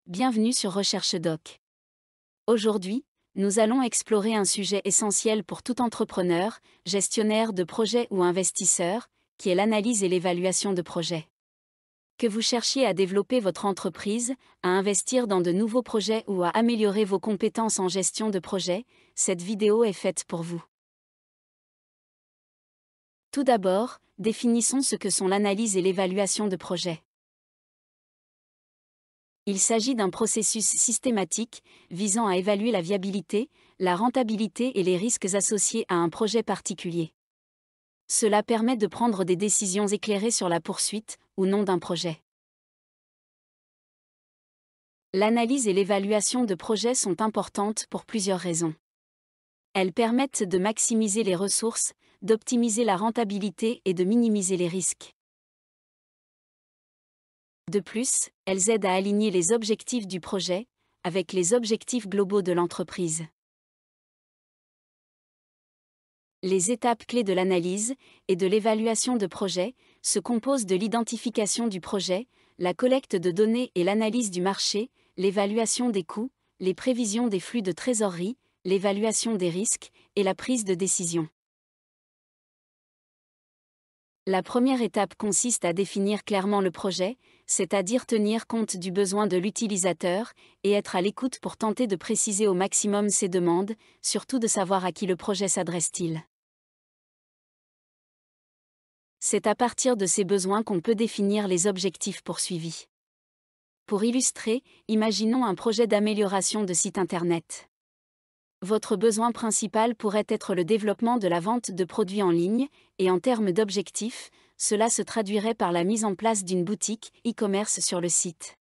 Bienvenue sur Recherche Doc. Aujourd'hui, nous allons explorer un sujet essentiel pour tout entrepreneur, gestionnaire de projet ou investisseur, qui est l'analyse et l'évaluation de projets. Que vous cherchiez à développer votre entreprise, à investir dans de nouveaux projets ou à améliorer vos compétences en gestion de projet, cette vidéo est faite pour vous. Tout d'abord, définissons ce que sont l'analyse et l'évaluation de projets. Il s'agit d'un processus systématique visant à évaluer la viabilité, la rentabilité et les risques associés à un projet particulier. Cela permet de prendre des décisions éclairées sur la poursuite ou non d'un projet. L'analyse et l'évaluation de projets sont importantes pour plusieurs raisons. Elles permettent de maximiser les ressources, d'optimiser la rentabilité et de minimiser les risques. De plus, elles aident à aligner les objectifs du projet avec les objectifs globaux de l'entreprise. Les étapes clés de l'analyse et de l'évaluation de projet se composent de l'identification du projet, la collecte de données et l'analyse du marché, l'évaluation des coûts, les prévisions des flux de trésorerie, l'évaluation des risques et la prise de décision. La première étape consiste à définir clairement le projet, c'est-à-dire tenir compte du besoin de l'utilisateur et être à l'écoute pour tenter de préciser au maximum ses demandes, surtout de savoir à qui le projet s'adresse-t-il. C'est à partir de ces besoins qu'on peut définir les objectifs poursuivis. Pour illustrer, imaginons un projet d'amélioration de site Internet. Votre besoin principal pourrait être le développement de la vente de produits en ligne, et en termes d'objectifs, cela se traduirait par la mise en place d'une boutique e-commerce sur le site.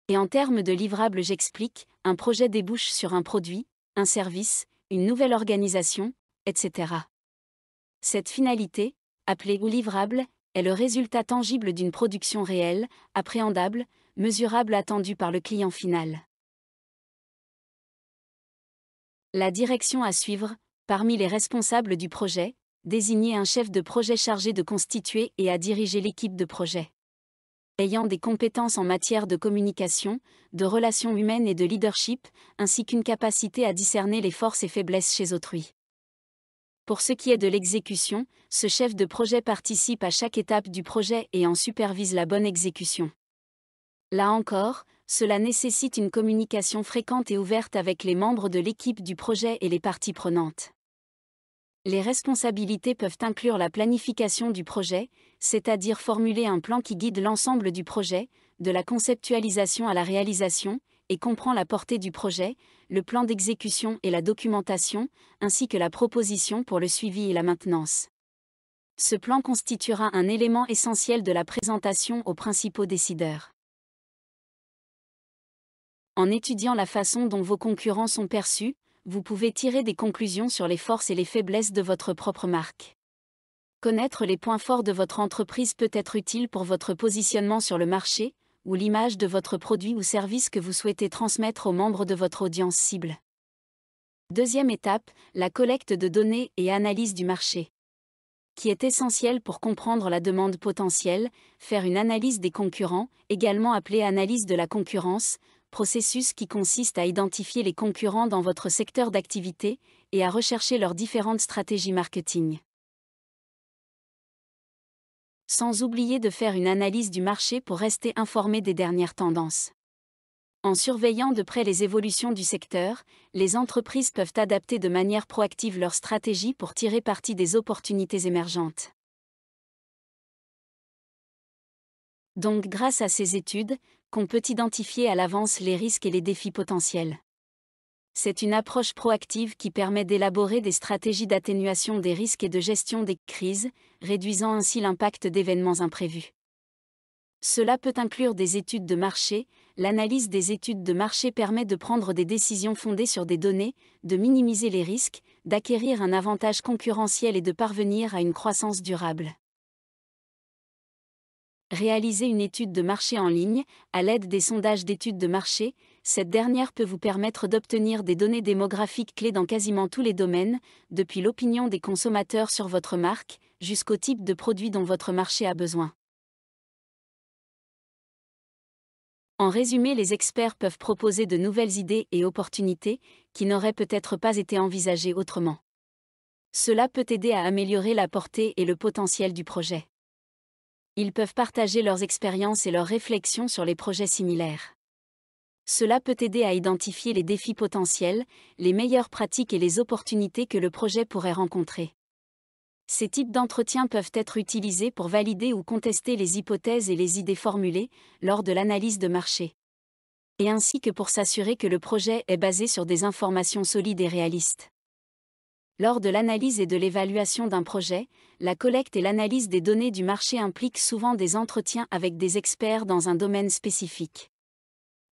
Et en termes de livrables, j'explique, un projet débouche sur un produit, un service, une nouvelle organisation, etc. Cette finalité, appelée ou livrable, est le résultat tangible d'une production réelle, appréhendable, mesurable attendue par le client final. La direction à suivre, parmi les responsables du projet, désigner un chef de projet chargé de constituer et à diriger l'équipe de projet. Ayant des compétences en matière de communication, de relations humaines et de leadership, ainsi qu'une capacité à discerner les forces et faiblesses chez autrui. Pour ce qui est de l'exécution, ce chef de projet participe à chaque étape du projet et en supervise la bonne exécution. Là encore, cela nécessite une communication fréquente et ouverte avec les membres de l'équipe du projet et les parties prenantes. Les responsabilités peuvent inclure la planification du projet, c'est-à-dire formuler un plan qui guide l'ensemble du projet, de la conceptualisation à la réalisation, et comprend la portée du projet, le plan d'exécution et la documentation, ainsi que la proposition pour le suivi et la maintenance. Ce plan constituera un élément essentiel de la présentation aux principaux décideurs. En étudiant la façon dont vos concurrents sont perçus, vous pouvez tirer des conclusions sur les forces et les faiblesses de votre propre marque. Connaître les points forts de votre entreprise peut être utile pour votre positionnement sur le marché, ou l'image de votre produit ou service que vous souhaitez transmettre aux membres de votre audience cible. Deuxième étape, la collecte de données et analyse du marché, qui est essentielle pour comprendre la demande potentielle, faire une analyse des concurrents, également appelée analyse de la concurrence, processus qui consiste à identifier les concurrents dans votre secteur d'activité et à rechercher leurs différentes stratégies marketing. Sans oublier de faire une analyse du marché pour rester informé des dernières tendances. En surveillant de près les évolutions du secteur, les entreprises peuvent adapter de manière proactive leur stratégie pour tirer parti des opportunités émergentes. Donc grâce à ces études, qu'on peut identifier à l'avance les risques et les défis potentiels. C'est une approche proactive qui permet d'élaborer des stratégies d'atténuation des risques et de gestion des crises, réduisant ainsi l'impact d'événements imprévus. Cela peut inclure des études de marché. L'analyse des études de marché permet de prendre des décisions fondées sur des données, de minimiser les risques, d'acquérir un avantage concurrentiel et de parvenir à une croissance durable. Réaliser une étude de marché en ligne, à l'aide des sondages d'études de marché, cette dernière peut vous permettre d'obtenir des données démographiques clés dans quasiment tous les domaines, depuis l'opinion des consommateurs sur votre marque, jusqu'au type de produit dont votre marché a besoin. En résumé, les experts peuvent proposer de nouvelles idées et opportunités qui n'auraient peut-être pas été envisagées autrement. Cela peut aider à améliorer la portée et le potentiel du projet. Ils peuvent partager leurs expériences et leurs réflexions sur les projets similaires. Cela peut aider à identifier les défis potentiels, les meilleures pratiques et les opportunités que le projet pourrait rencontrer. Ces types d'entretiens peuvent être utilisés pour valider ou contester les hypothèses et les idées formulées lors de l'analyse de marché. Et ainsi que pour s'assurer que le projet est basé sur des informations solides et réalistes. Lors de l'analyse et de l'évaluation d'un projet, la collecte et l'analyse des données du marché impliquent souvent des entretiens avec des experts dans un domaine spécifique.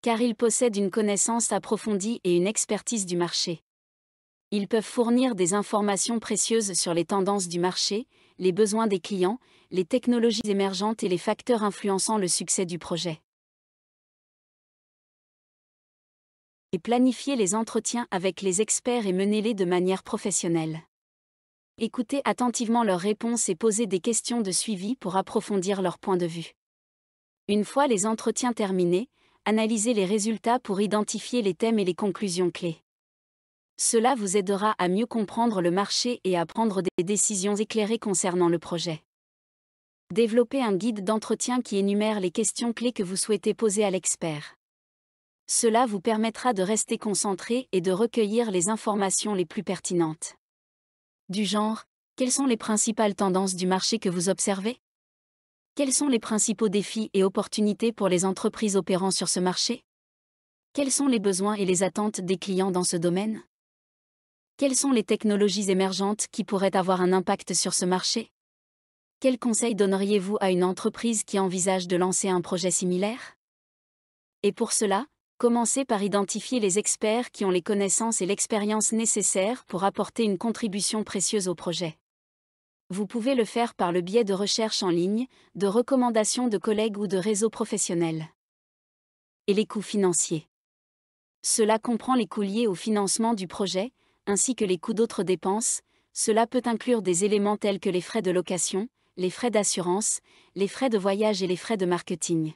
Car ils possèdent une connaissance approfondie et une expertise du marché. Ils peuvent fournir des informations précieuses sur les tendances du marché, les besoins des clients, les technologies émergentes et les facteurs influençant le succès du projet. Et planifier les entretiens avec les experts et menez-les de manière professionnelle. Écoutez attentivement leurs réponses et posez des questions de suivi pour approfondir leur point de vue. Une fois les entretiens terminés, analysez les résultats pour identifier les thèmes et les conclusions clés. Cela vous aidera à mieux comprendre le marché et à prendre des décisions éclairées concernant le projet. Développez un guide d'entretien qui énumère les questions clés que vous souhaitez poser à l'expert. Cela vous permettra de rester concentré et de recueillir les informations les plus pertinentes. Du genre, quelles sont les principales tendances du marché que vous observez? Quels sont les principaux défis et opportunités pour les entreprises opérant sur ce marché? Quels sont les besoins et les attentes des clients dans ce domaine? Quelles sont les technologies émergentes qui pourraient avoir un impact sur ce marché? Quels conseils donneriez-vous à une entreprise qui envisage de lancer un projet similaire? Et pour cela, commencez par identifier les experts qui ont les connaissances et l'expérience nécessaires pour apporter une contribution précieuse au projet. Vous pouvez le faire par le biais de recherches en ligne, de recommandations de collègues ou de réseaux professionnels. Et les coûts financiers. Cela comprend les coûts liés au financement du projet, ainsi que les coûts d'autres dépenses. Cela peut inclure des éléments tels que les frais de location, les frais d'assurance, les frais de voyage et les frais de marketing.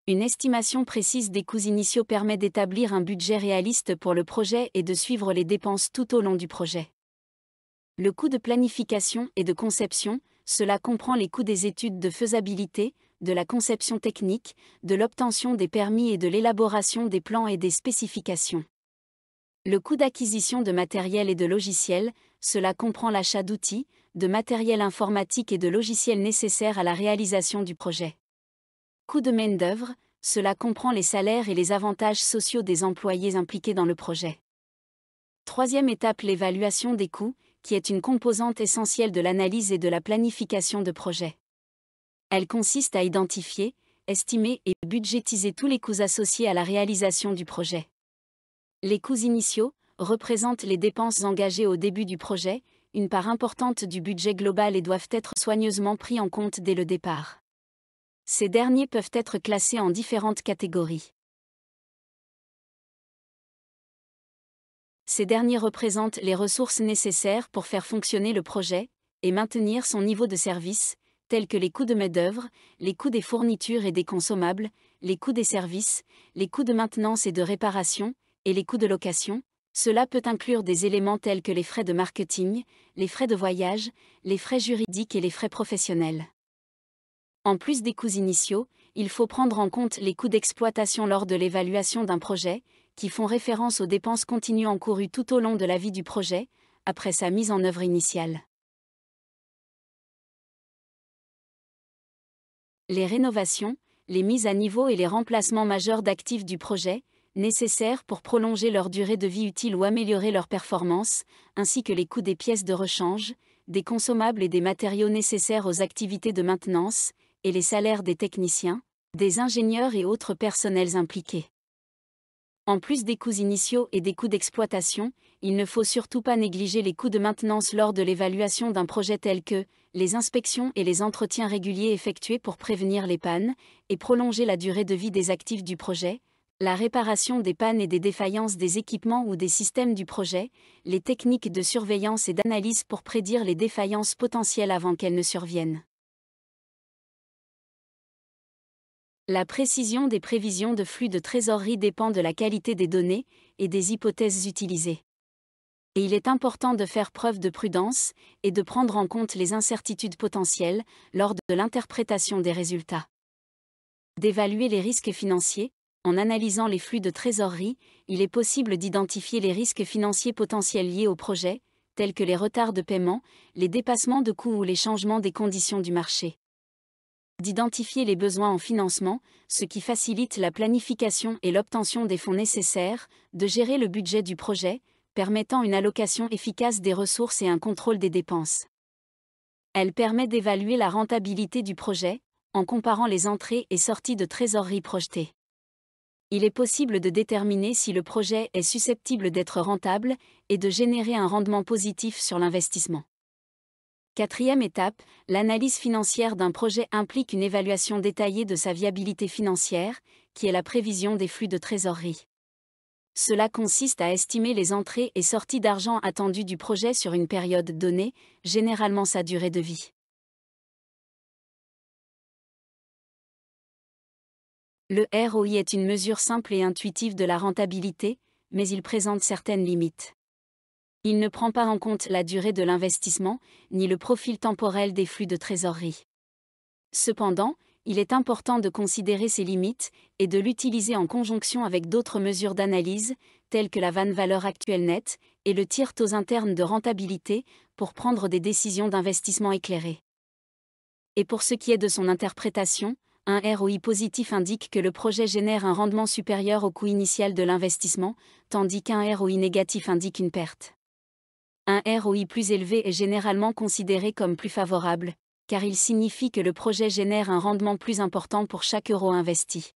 Une estimation précise des coûts initiaux permet d'établir un budget réaliste pour le projet et de suivre les dépenses tout au long du projet. Le coût de planification et de conception, cela comprend les coûts des études de faisabilité, de la conception technique, de l'obtention des permis et de l'élaboration des plans et des spécifications. Le coût d'acquisition de matériel et de logiciels, cela comprend l'achat d'outils, de matériel informatique et de logiciels nécessaires à la réalisation du projet. Coût de main-d'œuvre, cela comprend les salaires et les avantages sociaux des employés impliqués dans le projet. Troisième étape, l'évaluation des coûts, qui est une composante essentielle de l'analyse et de la planification de projet. Elle consiste à identifier, estimer et budgétiser tous les coûts associés à la réalisation du projet. Les coûts initiaux représentent les dépenses engagées au début du projet, une part importante du budget global et doivent être soigneusement pris en compte dès le départ. Ces derniers peuvent être classés en différentes catégories. Ces derniers représentent les ressources nécessaires pour faire fonctionner le projet et maintenir son niveau de service, tels que les coûts de main-d'œuvre, les coûts des fournitures et des consommables, les coûts des services, les coûts de maintenance et de réparation, et les coûts de location. Cela peut inclure des éléments tels que les frais de marketing, les frais de voyage, les frais juridiques et les frais professionnels. En plus des coûts initiaux, il faut prendre en compte les coûts d'exploitation lors de l'évaluation d'un projet, qui font référence aux dépenses continues encourues tout au long de la vie du projet, après sa mise en œuvre initiale. Les rénovations, les mises à niveau et les remplacements majeurs d'actifs du projet, nécessaires pour prolonger leur durée de vie utile ou améliorer leur performance, ainsi que les coûts des pièces de rechange, des consommables et des matériaux nécessaires aux activités de maintenance, et les salaires des techniciens, des ingénieurs et autres personnels impliqués. En plus des coûts initiaux et des coûts d'exploitation, il ne faut surtout pas négliger les coûts de maintenance lors de l'évaluation d'un projet tels que les inspections et les entretiens réguliers effectués pour prévenir les pannes et prolonger la durée de vie des actifs du projet, la réparation des pannes et des défaillances des équipements ou des systèmes du projet, les techniques de surveillance et d'analyse pour prédire les défaillances potentielles avant qu'elles ne surviennent. La précision des prévisions de flux de trésorerie dépend de la qualité des données et des hypothèses utilisées. Et il est important de faire preuve de prudence et de prendre en compte les incertitudes potentielles lors de l'interprétation des résultats. D'évaluer les risques financiers. En analysant les flux de trésorerie, il est possible d'identifier les risques financiers potentiels liés au projet, tels que les retards de paiement, les dépassements de coûts ou les changements des conditions du marché. D'identifier les besoins en financement, ce qui facilite la planification et l'obtention des fonds nécessaires, de gérer le budget du projet, permettant une allocation efficace des ressources et un contrôle des dépenses. Elle permet d'évaluer la rentabilité du projet, en comparant les entrées et sorties de trésorerie projetées. Il est possible de déterminer si le projet est susceptible d'être rentable et de générer un rendement positif sur l'investissement. Quatrième étape, l'analyse financière d'un projet implique une évaluation détaillée de sa viabilité financière, qui est la prévision des flux de trésorerie. Cela consiste à estimer les entrées et sorties d'argent attendues du projet sur une période donnée, généralement sa durée de vie. Le ROI est une mesure simple et intuitive de la rentabilité, mais il présente certaines limites. Il ne prend pas en compte la durée de l'investissement, ni le profil temporel des flux de trésorerie. Cependant, il est important de considérer ces limites et de l'utiliser en conjonction avec d'autres mesures d'analyse, telles que la valeur actuelle nette et le taux interne de rentabilité, pour prendre des décisions d'investissement éclairées. Et pour ce qui est de son interprétation, un ROI positif indique que le projet génère un rendement supérieur au coût initial de l'investissement, tandis qu'un ROI négatif indique une perte. Un ROI plus élevé est généralement considéré comme plus favorable, car il signifie que le projet génère un rendement plus important pour chaque euro investi.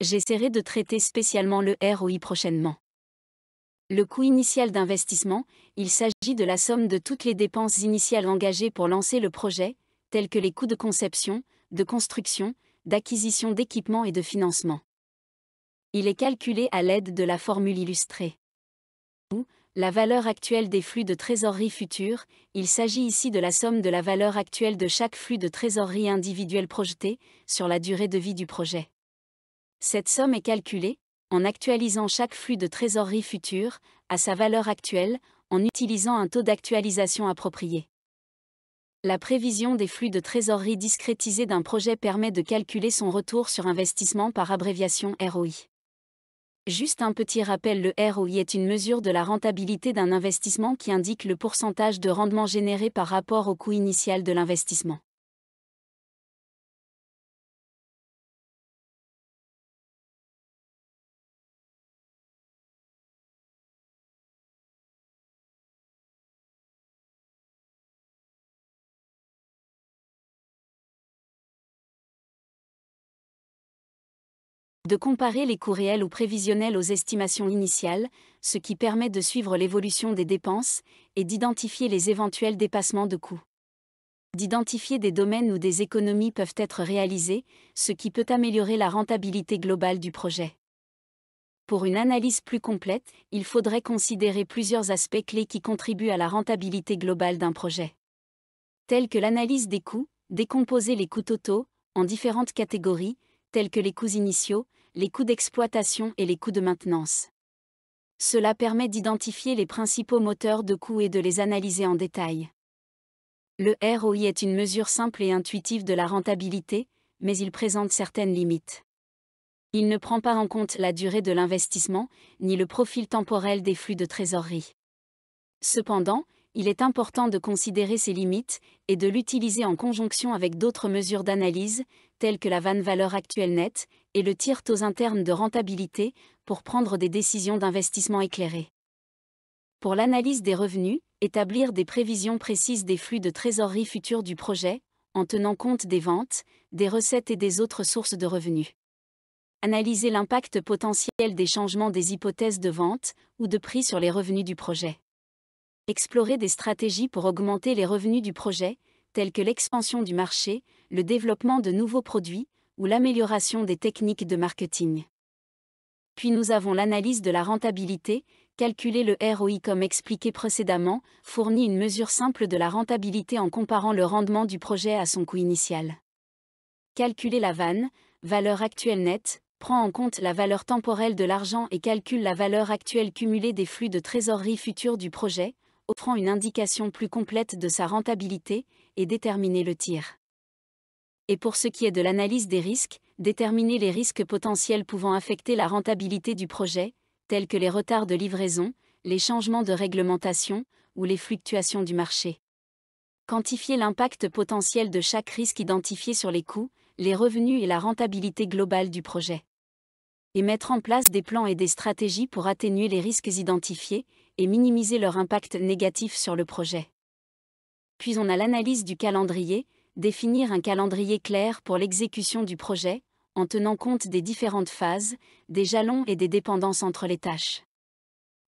J'essaierai de traiter spécialement le ROI prochainement. Le coût initial d'investissement, il s'agit de la somme de toutes les dépenses initiales engagées pour lancer le projet, tels que les coûts de conception, de construction, d'acquisition d'équipements et de financement. Il est calculé à l'aide de la formule illustrée. La valeur actuelle des flux de trésorerie futurs, il s'agit ici de la somme de la valeur actuelle de chaque flux de trésorerie individuel projeté, sur la durée de vie du projet. Cette somme est calculée, en actualisant chaque flux de trésorerie futur, à sa valeur actuelle, en utilisant un taux d'actualisation approprié. La prévision des flux de trésorerie discrétisés d'un projet permet de calculer son retour sur investissement par abréviation ROI. Juste un petit rappel, le ROI est une mesure de la rentabilité d'un investissement qui indique le pourcentage de rendement généré par rapport au coût initial de l'investissement. De comparer les coûts réels ou prévisionnels aux estimations initiales, ce qui permet de suivre l'évolution des dépenses et d'identifier les éventuels dépassements de coûts. D'identifier des domaines où des économies peuvent être réalisées, ce qui peut améliorer la rentabilité globale du projet. Pour une analyse plus complète, il faudrait considérer plusieurs aspects clés qui contribuent à la rentabilité globale d'un projet. Tels que l'analyse des coûts, décomposer les coûts totaux en différentes catégories, tels que les coûts initiaux, les coûts d'exploitation et les coûts de maintenance. Cela permet d'identifier les principaux moteurs de coûts et de les analyser en détail. Le ROI est une mesure simple et intuitive de la rentabilité, mais il présente certaines limites. Il ne prend pas en compte la durée de l'investissement, ni le profil temporel des flux de trésorerie. Cependant, il est important de considérer ces limites et de l'utiliser en conjonction avec d'autres mesures d'analyse, telles que la valeur actuelle nette et le taux interne de rentabilité, pour prendre des décisions d'investissement éclairées. Pour l'analyse des revenus, établir des prévisions précises des flux de trésorerie futurs du projet, en tenant compte des ventes, des recettes et des autres sources de revenus. Analyser l'impact potentiel des changements des hypothèses de vente ou de prix sur les revenus du projet. Explorer des stratégies pour augmenter les revenus du projet, telles que l'expansion du marché, le développement de nouveaux produits ou l'amélioration des techniques de marketing. Puis nous avons l'analyse de la rentabilité. Calculer le ROI comme expliqué précédemment fournit une mesure simple de la rentabilité en comparant le rendement du projet à son coût initial. Calculer la valeur actuelle nette, prend en compte la valeur temporelle de l'argent et calcule la valeur actuelle cumulée des flux de trésorerie futurs du projet, offrant une indication plus complète de sa rentabilité, et déterminer le tir. Et pour ce qui est de l'analyse des risques, déterminer les risques potentiels pouvant affecter la rentabilité du projet, tels que les retards de livraison, les changements de réglementation, ou les fluctuations du marché. Quantifier l'impact potentiel de chaque risque identifié sur les coûts, les revenus et la rentabilité globale du projet. Et mettre en place des plans et des stratégies pour atténuer les risques identifiés et minimiser leur impact négatif sur le projet. Puis on a l'analyse du calendrier, définir un calendrier clair pour l'exécution du projet, en tenant compte des différentes phases, des jalons et des dépendances entre les tâches.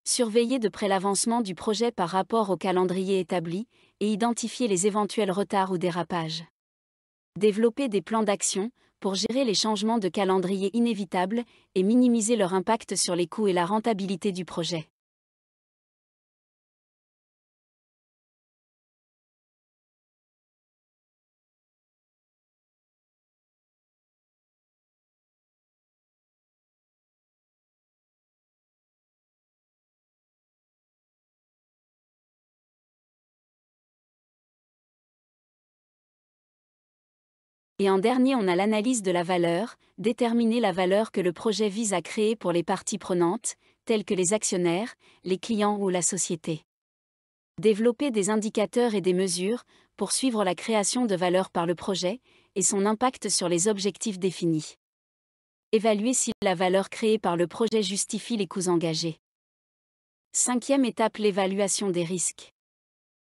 Surveiller de près l'avancement du projet par rapport au calendrier établi, et identifier les éventuels retards ou dérapages. Développer des plans d'action, pour gérer les changements de calendrier inévitables, et minimiser leur impact sur les coûts et la rentabilité du projet. Et en dernier, on a l'analyse de la valeur, déterminer la valeur que le projet vise à créer pour les parties prenantes, telles que les actionnaires, les clients ou la société. Développer des indicateurs et des mesures, pour suivre la création de valeur par le projet, et son impact sur les objectifs définis. Évaluer si la valeur créée par le projet justifie les coûts engagés. 5e étape, l'évaluation des risques.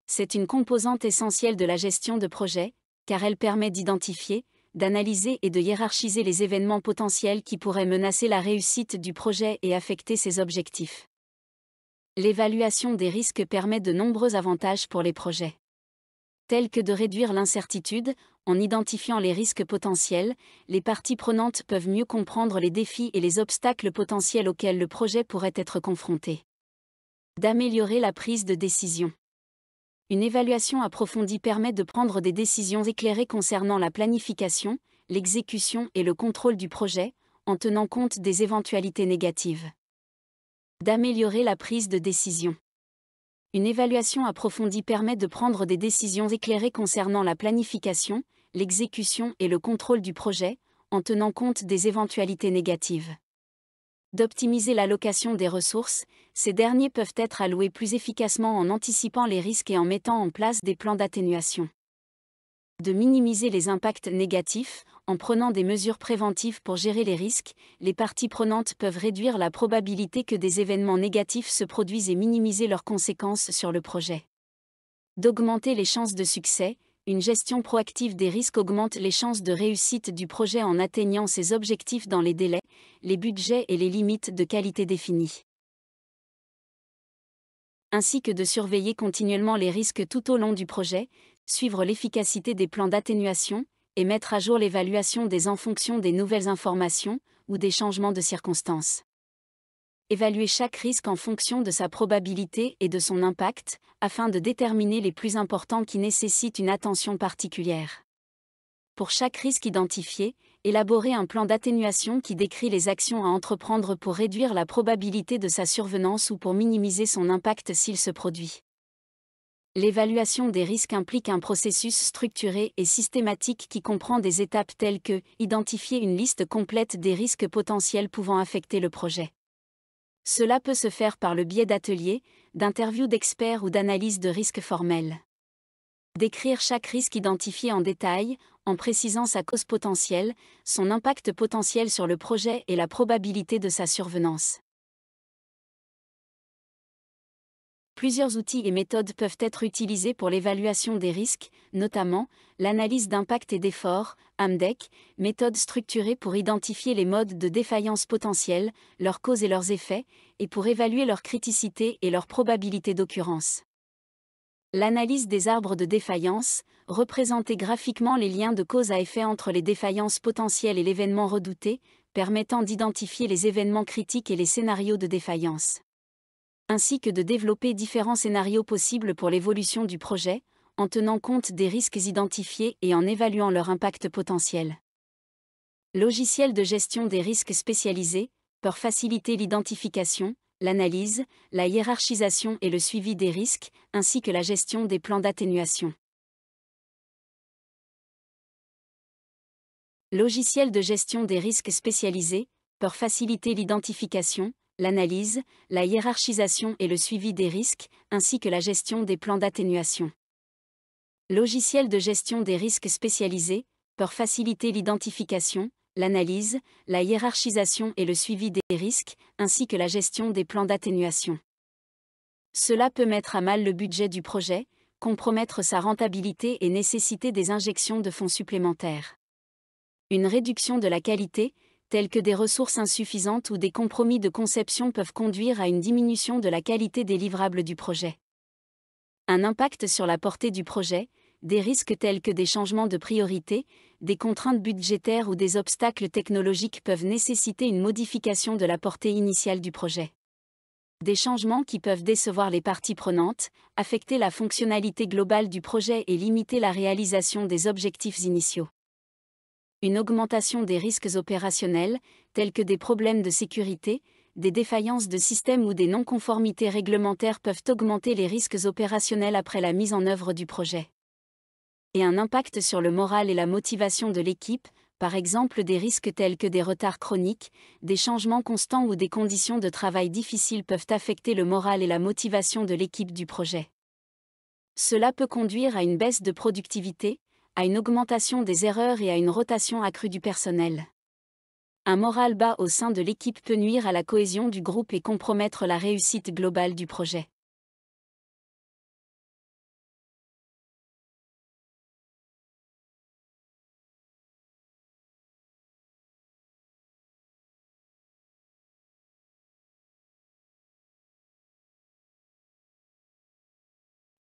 C'est une composante essentielle de la gestion de projet, car elle permet d'identifier, d'analyser et de hiérarchiser les événements potentiels qui pourraient menacer la réussite du projet et affecter ses objectifs. L'évaluation des risques permet de nombreux avantages pour les projets. Tels que de réduire l'incertitude, en identifiant les risques potentiels, les parties prenantes peuvent mieux comprendre les défis et les obstacles potentiels auxquels le projet pourrait être confronté. D'améliorer la prise de décision. Une évaluation approfondie permet de prendre des décisions éclairées concernant la planification, l'exécution et le contrôle du projet, en tenant compte des éventualités négatives. D'améliorer la prise de décision. Une évaluation approfondie permet de prendre des décisions éclairées concernant la planification, l'exécution et le contrôle du projet, en tenant compte des éventualités négatives. D'optimiser l'allocation des ressources, ces derniers peuvent être alloués plus efficacement en anticipant les risques et en mettant en place des plans d'atténuation. De minimiser les impacts négatifs, en prenant des mesures préventives pour gérer les risques, les parties prenantes peuvent réduire la probabilité que des événements négatifs se produisent et minimiser leurs conséquences sur le projet. D'augmenter les chances de succès, une gestion proactive des risques augmente les chances de réussite du projet en atteignant ses objectifs dans les délais, les budgets et les limites de qualité définies. Ainsi que de surveiller continuellement les risques tout au long du projet, suivre l'efficacité des plans d'atténuation, et mettre à jour l'évaluation en fonction des nouvelles informations ou des changements de circonstances. Évaluer chaque risque en fonction de sa probabilité et de son impact, afin de déterminer les plus importants qui nécessitent une attention particulière. Pour chaque risque identifié, élaborer un plan d'atténuation qui décrit les actions à entreprendre pour réduire la probabilité de sa survenance ou pour minimiser son impact s'il se produit. L'évaluation des risques implique un processus structuré et systématique qui comprend des étapes telles que identifier une liste complète des risques potentiels pouvant affecter le projet. Cela peut se faire par le biais d'ateliers, d'interviews d'experts ou d'analyses de risques formelles. Décrire chaque risque identifié en détail, en précisant sa cause potentielle, son impact potentiel sur le projet et la probabilité de sa survenance. Plusieurs outils et méthodes peuvent être utilisés pour l'évaluation des risques, notamment l'analyse d'impact et d'effort, AMDEC, méthode structurée pour identifier les modes de défaillance potentiels, leurs causes et leurs effets, et pour évaluer leur criticité et leur probabilité d'occurrence. L'analyse des arbres de défaillance, représenter graphiquement les liens de cause à effet entre les défaillances potentielles et l'événement redouté, permettant d'identifier les événements critiques et les scénarios de défaillance. Ainsi que de développer différents scénarios possibles pour l'évolution du projet, en tenant compte des risques identifiés et en évaluant leur impact potentiel. Logiciel de gestion des risques spécialisés, pour faciliter l'identification, l'analyse, la hiérarchisation et le suivi des risques, ainsi que la gestion des plans d'atténuation. Logiciel de gestion des risques spécialisés, pour faciliter l'identification, l'analyse, la hiérarchisation et le suivi des risques, ainsi que la gestion des plans d'atténuation. Logiciel de gestion des risques spécialisés, pour faciliter l'identification, l'analyse, la hiérarchisation et le suivi des risques, ainsi que la gestion des plans d'atténuation. Cela peut mettre à mal le budget du projet, compromettre sa rentabilité et nécessiter des injections de fonds supplémentaires. Une réduction de la qualité, telle que des ressources insuffisantes ou des compromis de conception peuvent conduire à une diminution de la qualité des livrables du projet. Un impact sur la portée du projet, des risques tels que des changements de priorité, des contraintes budgétaires ou des obstacles technologiques peuvent nécessiter une modification de la portée initiale du projet. Des changements qui peuvent décevoir les parties prenantes, affecter la fonctionnalité globale du projet et limiter la réalisation des objectifs initiaux. Une augmentation des risques opérationnels, tels que des problèmes de sécurité, des défaillances de système ou des non-conformités réglementaires peuvent augmenter les risques opérationnels après la mise en œuvre du projet. Et un impact sur le moral et la motivation de l'équipe, par exemple des risques tels que des retards chroniques, des changements constants ou des conditions de travail difficiles peuvent affecter le moral et la motivation de l'équipe du projet. Cela peut conduire à une baisse de productivité, à une augmentation des erreurs et à une rotation accrue du personnel. Un moral bas au sein de l'équipe peut nuire à la cohésion du groupe et compromettre la réussite globale du projet.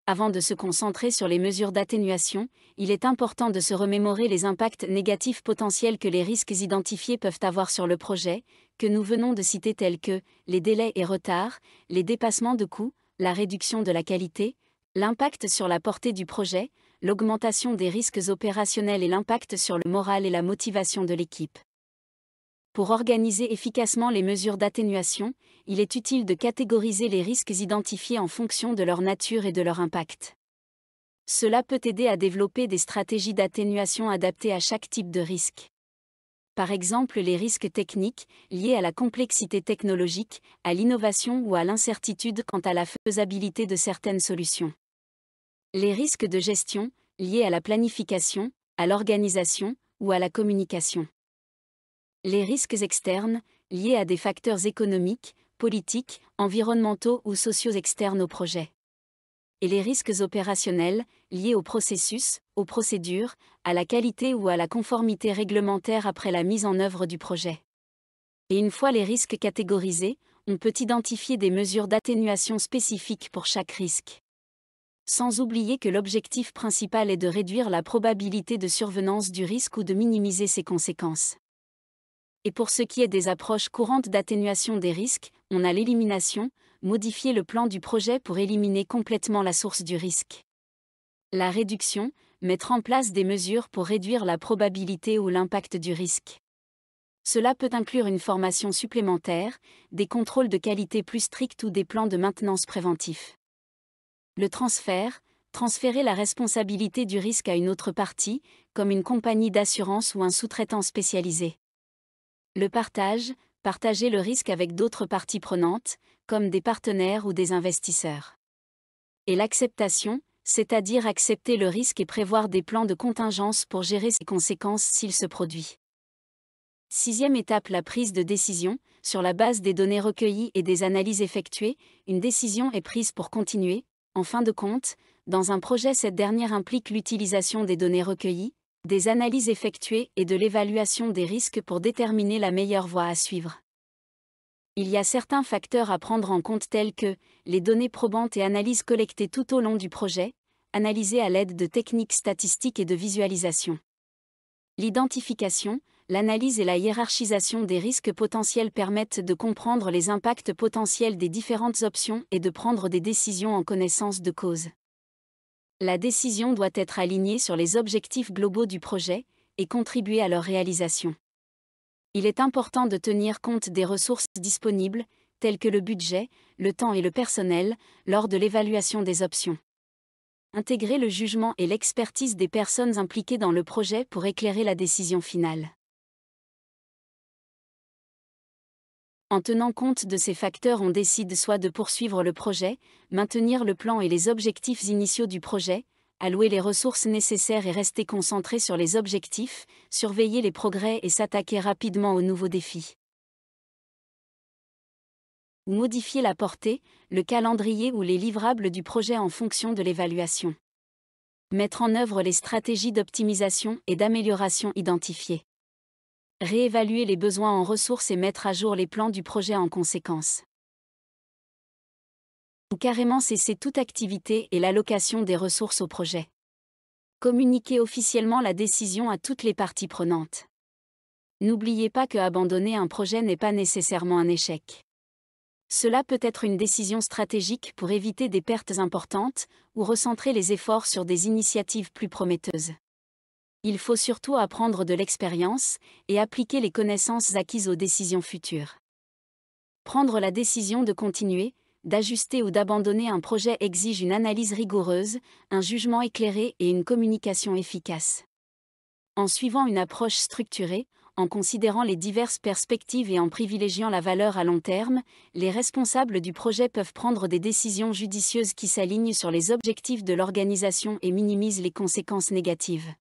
Avant de se concentrer sur les mesures d'atténuation, il est important de se remémorer les impacts négatifs potentiels que les risques identifiés peuvent avoir sur le projet, que nous venons de citer tels que les délais et retards, les dépassements de coûts, la réduction de la qualité, l'impact sur la portée du projet, l'augmentation des risques opérationnels et l'impact sur le moral et la motivation de l'équipe. Pour organiser efficacement les mesures d'atténuation, il est utile de catégoriser les risques identifiés en fonction de leur nature et de leur impact. Cela peut aider à développer des stratégies d'atténuation adaptées à chaque type de risque. Par exemple, les risques techniques, liés à la complexité technologique, à l'innovation ou à l'incertitude quant à la faisabilité de certaines solutions. Les risques de gestion, liés à la planification, à l'organisation ou à la communication. Les risques externes, liés à des facteurs économiques, politiques, environnementaux ou sociaux externes au projet. Et les risques opérationnels, liés au processus, aux procédures, à la qualité ou à la conformité réglementaire après la mise en œuvre du projet. Et une fois les risques catégorisés, on peut identifier des mesures d'atténuation spécifiques pour chaque risque. Sans oublier que l'objectif principal est de réduire la probabilité de survenance du risque ou de minimiser ses conséquences. Et pour ce qui est des approches courantes d'atténuation des risques, on a l'élimination, modifier le plan du projet pour éliminer complètement la source du risque. La réduction, mettre en place des mesures pour réduire la probabilité ou l'impact du risque. Cela peut inclure une formation supplémentaire, des contrôles de qualité plus stricts ou des plans de maintenance préventifs. Le transfert, transférer la responsabilité du risque à une autre partie, comme une compagnie d'assurance ou un sous-traitant spécialisé. Le partage, partager le risque avec d'autres parties prenantes, comme des partenaires ou des investisseurs. Et l'acceptation, c'est-à-dire accepter le risque et prévoir des plans de contingence pour gérer ses conséquences s'il se produit. Sixième étape, la prise de décision. Sur la base des données recueillies et des analyses effectuées, une décision est prise pour continuer. En fin de compte, dans un projet, cette dernière implique l'utilisation des données recueillies, des analyses effectuées et de l'évaluation des risques pour déterminer la meilleure voie à suivre. Il y a certains facteurs à prendre en compte tels que les données probantes et analyses collectées tout au long du projet, analysées à l'aide de techniques statistiques et de visualisation. L'identification, l'analyse et la hiérarchisation des risques potentiels permettent de comprendre les impacts potentiels des différentes options et de prendre des décisions en connaissance de cause. La décision doit être alignée sur les objectifs globaux du projet et contribuer à leur réalisation. Il est important de tenir compte des ressources disponibles, telles que le budget, le temps et le personnel, lors de l'évaluation des options. Intégrer le jugement et l'expertise des personnes impliquées dans le projet pour éclairer la décision finale. En tenant compte de ces facteurs, on décide soit de poursuivre le projet, maintenir le plan et les objectifs initiaux du projet, allouer les ressources nécessaires et rester concentré sur les objectifs, surveiller les progrès et s'attaquer rapidement aux nouveaux défis. Modifier la portée, le calendrier ou les livrables du projet en fonction de l'évaluation. Mettre en œuvre les stratégies d'optimisation et d'amélioration identifiées. Réévaluer les besoins en ressources et mettre à jour les plans du projet en conséquence. Ou carrément cesser toute activité et l'allocation des ressources au projet. Communiquer officiellement la décision à toutes les parties prenantes. N'oubliez pas que abandonner un projet n'est pas nécessairement un échec. Cela peut être une décision stratégique pour éviter des pertes importantes ou recentrer les efforts sur des initiatives plus prometteuses. Il faut surtout apprendre de l'expérience et appliquer les connaissances acquises aux décisions futures. Prendre la décision de continuer, d'ajuster ou d'abandonner un projet exige une analyse rigoureuse, un jugement éclairé et une communication efficace. En suivant une approche structurée, en considérant les diverses perspectives et en privilégiant la valeur à long terme, les responsables du projet peuvent prendre des décisions judicieuses qui s'alignent sur les objectifs de l'organisation et minimisent les conséquences négatives.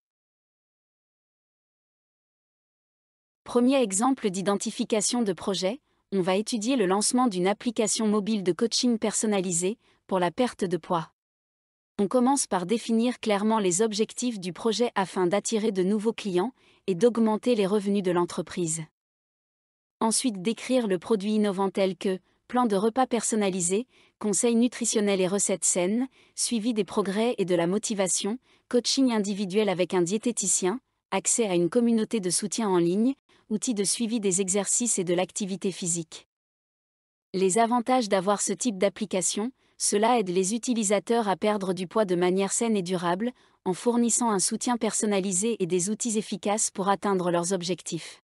Premier exemple d'identification de projet, on va étudier le lancement d'une application mobile de coaching personnalisée pour la perte de poids. On commence par définir clairement les objectifs du projet afin d'attirer de nouveaux clients et d'augmenter les revenus de l'entreprise. Ensuite, décrire le produit innovant tel que plan de repas personnalisé, conseils nutritionnels et recettes saines, suivi des progrès et de la motivation, coaching individuel avec un diététicien, accès à une communauté de soutien en ligne, outils de suivi des exercices et de l'activité physique. Les avantages d'avoir ce type d'application, cela aide les utilisateurs à perdre du poids de manière saine et durable, en fournissant un soutien personnalisé et des outils efficaces pour atteindre leurs objectifs.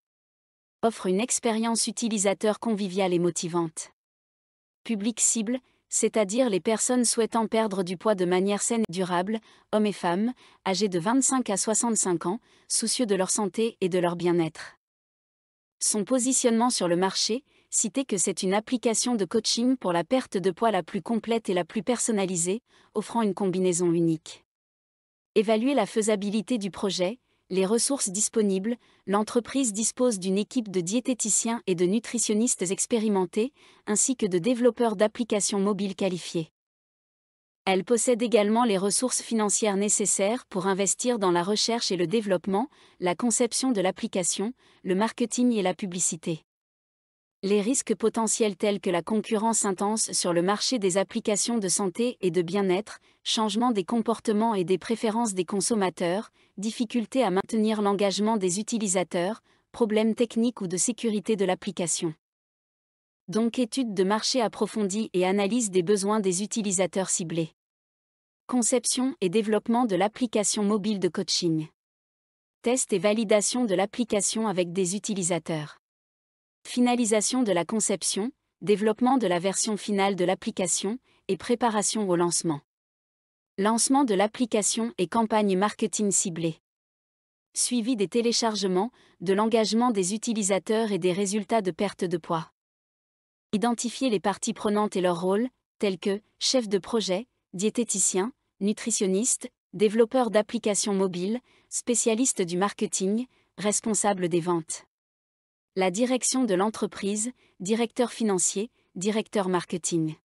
Offre une expérience utilisateur conviviale et motivante. Public cible, c'est-à-dire les personnes souhaitant perdre du poids de manière saine et durable, hommes et femmes, âgés de 25 à 65 ans, soucieux de leur santé et de leur bien-être. Son positionnement sur le marché, citez que c'est une application de coaching pour la perte de poids la plus complète et la plus personnalisée, offrant une combinaison unique. Évaluer la faisabilité du projet, les ressources disponibles, l'entreprise dispose d'une équipe de diététiciens et de nutritionnistes expérimentés, ainsi que de développeurs d'applications mobiles qualifiés. Elle possède également les ressources financières nécessaires pour investir dans la recherche et le développement, la conception de l'application, le marketing et la publicité. Les risques potentiels tels que la concurrence intense sur le marché des applications de santé et de bien-être, changement des comportements et des préférences des consommateurs, difficulté à maintenir l'engagement des utilisateurs, problèmes techniques ou de sécurité de l'application. Donc étude de marché approfondie et analyse des besoins des utilisateurs ciblés. Conception et développement de l'application mobile de coaching. Test et validation de l'application avec des utilisateurs. Finalisation de la conception, développement de la version finale de l'application et préparation au lancement. Lancement de l'application et campagne marketing ciblée. Suivi des téléchargements, de l'engagement des utilisateurs et des résultats de perte de poids. Identifier les parties prenantes et leur rôle, tels que chef de projet, diététicien, nutritionniste, développeur d'applications mobiles, spécialiste du marketing, responsable des ventes. La direction de l'entreprise, directeur financier, directeur marketing.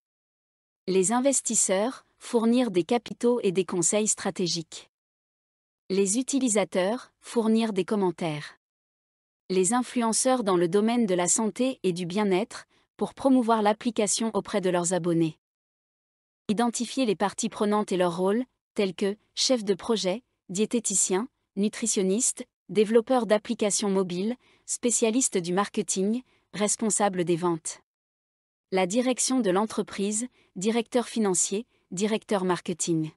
Les investisseurs, fournir des capitaux et des conseils stratégiques. Les utilisateurs, fournir des commentaires. Les influenceurs dans le domaine de la santé et du bien-être, pour promouvoir l'application auprès de leurs abonnés. Identifier les parties prenantes et leur rôle, tels que chef de projet, diététicien, nutritionniste, développeur d'applications mobiles, spécialiste du marketing, responsable des ventes. La direction de l'entreprise, directeur financier, directeur marketing.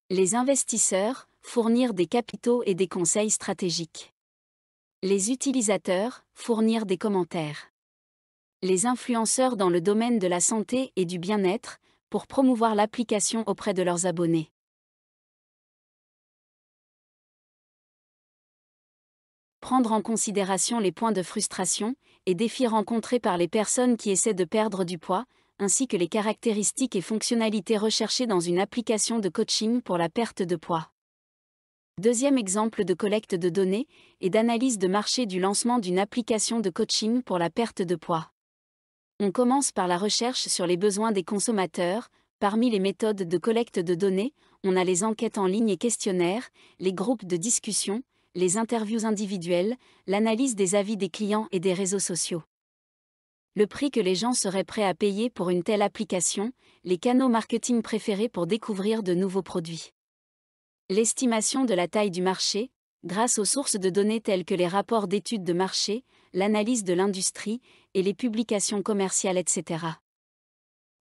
Les investisseurs, fournir des capitaux et des conseils stratégiques. Les utilisateurs, fournir des commentaires. Les influenceurs dans le domaine de la santé et du bien-être, pour promouvoir l'application auprès de leurs abonnés. Prendre en considération les points de frustration et défis rencontrés par les personnes qui essaient de perdre du poids, ainsi que les caractéristiques et fonctionnalités recherchées dans une application de coaching pour la perte de poids. Deuxième exemple de collecte de données et d'analyse de marché du lancement d'une application de coaching pour la perte de poids. On commence par la recherche sur les besoins des consommateurs. Parmi les méthodes de collecte de données, on a les enquêtes en ligne et questionnaires, les groupes de discussion, les interviews individuelles, l'analyse des avis des clients et des réseaux sociaux. Le prix que les gens seraient prêts à payer pour une telle application, les canaux marketing préférés pour découvrir de nouveaux produits. L'estimation de la taille du marché, grâce aux sources de données telles que les rapports d'études de marché, l'analyse de l'industrie et les publications commerciales, etc.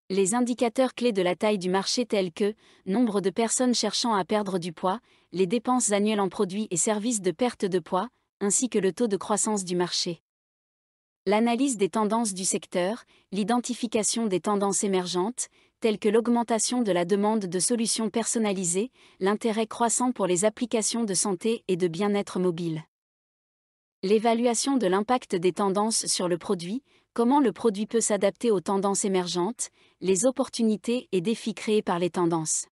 Les indicateurs clés de la taille du marché tels que nombre de personnes cherchant à perdre du poids, les dépenses annuelles en produits et services de perte de poids, ainsi que le taux de croissance du marché. L'analyse des tendances du secteur, l'identification des tendances émergentes, telles que l'augmentation de la demande de solutions personnalisées, l'intérêt croissant pour les applications de santé et de bien-être mobile. L'évaluation de l'impact des tendances sur le produit, comment le produit peut s'adapter aux tendances émergentes, les opportunités et défis créés par les tendances.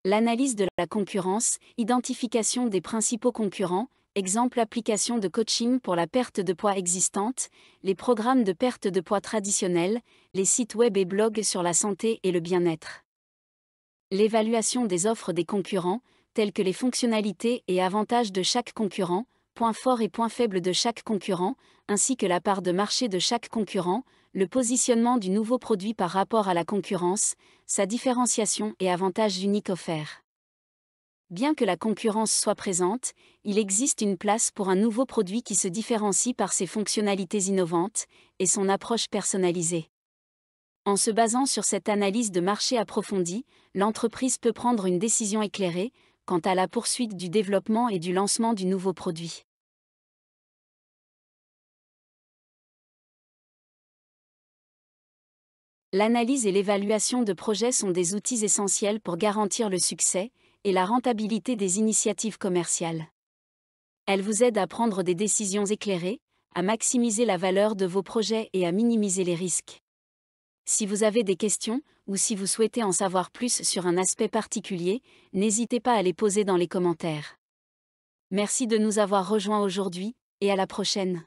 L'analyse de la concurrence, identification des principaux concurrents, exemple application de coaching pour la perte de poids existante, les programmes de perte de poids traditionnels, les sites web et blogs sur la santé et le bien-être. L'évaluation des offres des concurrents, telles que les fonctionnalités et avantages de chaque concurrent, points forts et points faibles de chaque concurrent, ainsi que la part de marché de chaque concurrent, le positionnement du nouveau produit par rapport à la concurrence, sa différenciation et avantages uniques offerts. Bien que la concurrence soit présente, il existe une place pour un nouveau produit qui se différencie par ses fonctionnalités innovantes et son approche personnalisée. En se basant sur cette analyse de marché approfondie, l'entreprise peut prendre une décision éclairée quant à la poursuite du développement et du lancement du nouveau produit. L'analyse et l'évaluation de projets sont des outils essentiels pour garantir le succès et la rentabilité des initiatives commerciales. Elles vous aident à prendre des décisions éclairées, à maximiser la valeur de vos projets et à minimiser les risques. Si vous avez des questions, ou si vous souhaitez en savoir plus sur un aspect particulier, n'hésitez pas à les poser dans les commentaires. Merci de nous avoir rejoints aujourd'hui, et à la prochaine.